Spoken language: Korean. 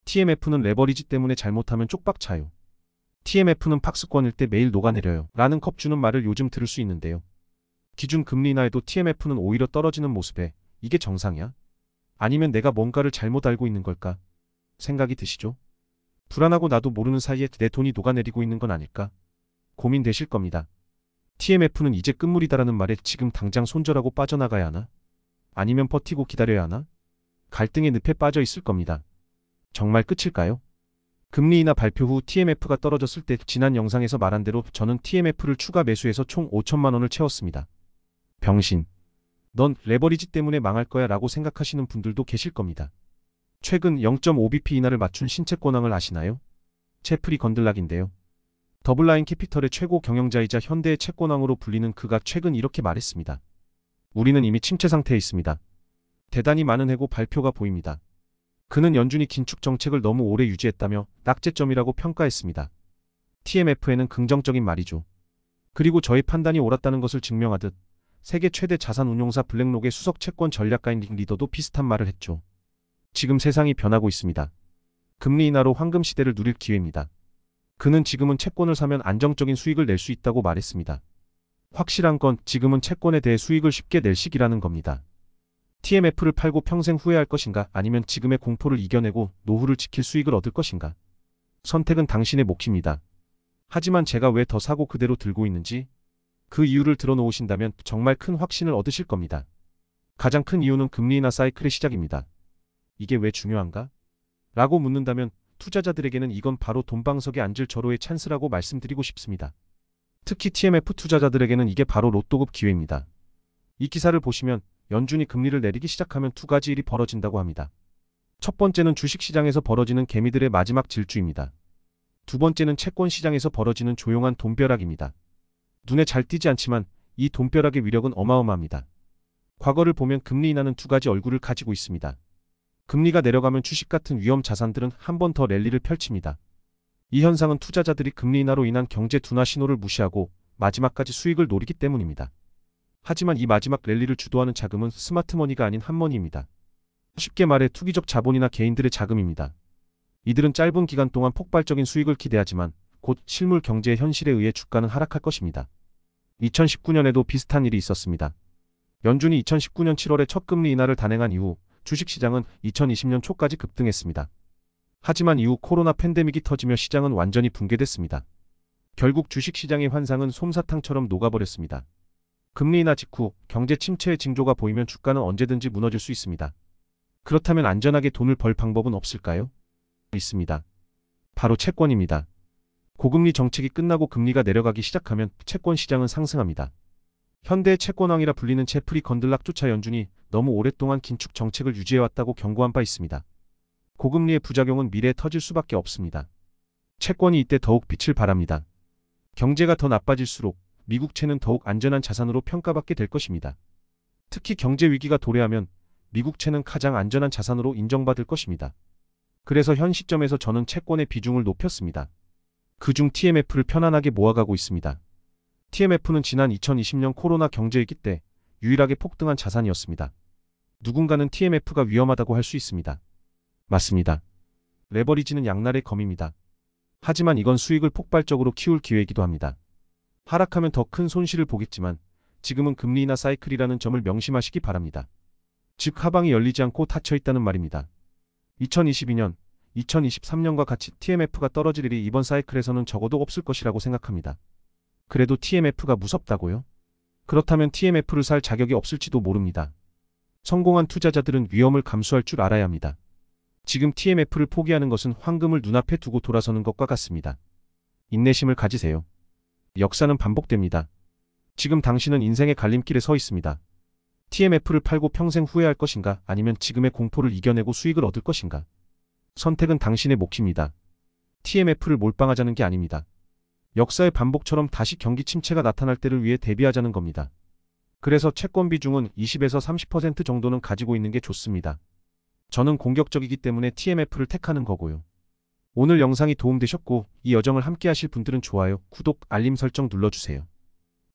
TMF는 레버리지 때문에 잘못하면 쪽박 차요. TMF는 박스권일 때 매일 녹아내려요. 라는 컵 주는 말을 요즘 들을 수 있는데요. 기준금리 인하에도 TMF는 오히려 떨어지는 모습에 이게 정상이야? 아니면 내가 뭔가를 잘못 알고 있는 걸까? 생각이 드시죠? 불안하고 나도 모르는 사이에 내 돈이 녹아내리고 있는 건 아닐까? 고민되실 겁니다. TMF는 이제 끝물이다라는 말에 지금 당장 손절하고 빠져나가야 하나? 아니면 버티고 기다려야 하나? 갈등의 늪에 빠져 있을 겁니다. 정말 끝일까요? 금리 인하 발표 후 TMF가 떨어졌을 때 지난 영상에서 말한 대로 저는 TMF를 추가 매수해서 총 5천만 원을 채웠습니다. 병신. 넌 레버리지 때문에 망할 거야 라고 생각하시는 분들도 계실 겁니다. 최근 0.5bp 인하를 맞춘 신채 권황을 아시나요? 채플이 건들락인데요. 더블라인 캐피털의 최고 경영자이자 현대의 채권왕으로 불리는 그가 최근 이렇게 말했습니다. 우리는 이미 침체 상태에 있습니다. 대단히 많은 해고 발표가 보입니다. 그는 연준이 긴축 정책을 너무 오래 유지했다며 낙제점이라고 평가했습니다. TMF에는 긍정적인 말이죠. 그리고 저의 판단이 옳았다는 것을 증명하듯 세계 최대 자산운용사 블랙록의 수석 채권 전략가인 릭 리더도 비슷한 말을 했죠. 지금 세상이 변하고 있습니다. 금리 인하로 황금 시대를 누릴 기회입니다. 그는 지금은 채권을 사면 안정적인 수익을 낼 수 있다고 말했습니다. 확실한 건 지금은 채권에 대해 수익을 쉽게 낼 시기라는 겁니다. TMF를 팔고 평생 후회할 것인가 아니면 지금의 공포를 이겨내고 노후를 지킬 수익을 얻을 것인가? 선택은 당신의 몫입니다. 하지만 제가 왜 더 사고 그대로 들고 있는지 그 이유를 들어놓으신다면 정말 큰 확신을 얻으실 겁니다. 가장 큰 이유는 금리 인하 사이클의 시작입니다. 이게 왜 중요한가? 라고 묻는다면 투자자들에게는 이건 바로 돈방석에 앉을 절호의 찬스라고 말씀드리고 싶습니다. 특히 TMF 투자자들에게는 이게 바로 로또급 기회입니다. 이 기사를 보시면 연준이 금리를 내리기 시작하면 두 가지 일이 벌어진다고 합니다. 첫 번째는 주식시장에서 벌어지는 개미들의 마지막 질주입니다. 두 번째는 채권시장에서 벌어지는 조용한 돈벼락입니다. 눈에 잘 띄지 않지만 이 돈벼락의 위력은 어마어마합니다. 과거를 보면 금리 인하는 두 가지 얼굴을 가지고 있습니다. 금리가 내려가면 주식 같은 위험 자산들은 한 번 더 랠리를 펼칩니다. 이 현상은 투자자들이 금리 인하로 인한 경제 둔화 신호를 무시하고 마지막까지 수익을 노리기 때문입니다. 하지만 이 마지막 랠리를 주도하는 자금은 스마트머니가 아닌 핫머니입니다. 쉽게 말해 투기적 자본이나 개인들의 자금입니다. 이들은 짧은 기간 동안 폭발적인 수익을 기대하지만 곧 실물 경제의 현실에 의해 주가는 하락할 것입니다. 2019년에도 비슷한 일이 있었습니다. 연준이 2019년 7월에 첫 금리 인하를 단행한 이후 주식시장은 2020년 초까지 급등했습니다. 하지만 이후 코로나 팬데믹이 터지며 시장은 완전히 붕괴됐습니다. 결국 주식시장의 환상은 솜사탕처럼 녹아버렸습니다. 금리 인하 직후 경제 침체의 징조가 보이면 주가는 언제든지 무너질 수 있습니다. 그렇다면 안전하게 돈을 벌 방법은 없을까요? 있습니다. 바로 채권입니다. 고금리 정책이 끝나고 금리가 내려가기 시작하면 채권 시장은 상승합니다. 현대의 채권왕이라 불리는 채플이 건들락 쫓아 연준이 너무 오랫동안 긴축 정책을 유지해왔다고 경고한 바 있습니다. 고금리의 부작용은 미래에 터질 수밖에 없습니다. 채권이 이때 더욱 빛을 발합니다. 경제가 더 나빠질수록 미국채는 더욱 안전한 자산으로 평가받게 될 것입니다. 특히 경제 위기가 도래하면 미국채는 가장 안전한 자산으로 인정받을 것입니다. 그래서 현 시점에서 저는 채권의 비중을 높였습니다. 그중 TMF를 편안하게 모아가고 있습니다. TMF는 지난 2020년 코로나 경제위기 때 유일하게 폭등한 자산이었습니다. 누군가는 TMF가 위험하다고 할 수 있습니다. 맞습니다. 레버리지는 양날의 검입니다. 하지만 이건 수익을 폭발적으로 키울 기회이기도 합니다. 하락하면 더 큰 손실을 보겠지만 지금은 금리 인하 사이클이라는 점을 명심하시기 바랍니다. 즉 하방이 열리지 않고 닫혀있다는 말입니다. 2022년, 2023년과 같이 TMF가 떨어질 일이 이번 사이클에서는 적어도 없을 것이라고 생각합니다. 그래도 TMF가 무섭다고요? 그렇다면 TMF를 살 자격이 없을지도 모릅니다. 성공한 투자자들은 위험을 감수할 줄 알아야 합니다. 지금 TMF를 포기하는 것은 황금을 눈앞에 두고 돌아서는 것과 같습니다. 인내심을 가지세요. 역사는 반복됩니다. 지금 당신은 인생의 갈림길에 서 있습니다. TMF를 팔고 평생 후회할 것인가 아니면 지금의 공포를 이겨내고 수익을 얻을 것인가? 선택은 당신의 몫입니다. TMF를 몰빵하자는 게 아닙니다. 역사의 반복처럼 다시 경기 침체가 나타날 때를 위해 대비하자는 겁니다. 그래서 채권 비중은 20에서 30% 정도는 가지고 있는 게 좋습니다. 저는 공격적이기 때문에 TMF를 택하는 거고요. 오늘 영상이 도움되셨고 이 여정을 함께 하실 분들은 좋아요, 구독, 알림 설정 눌러주세요.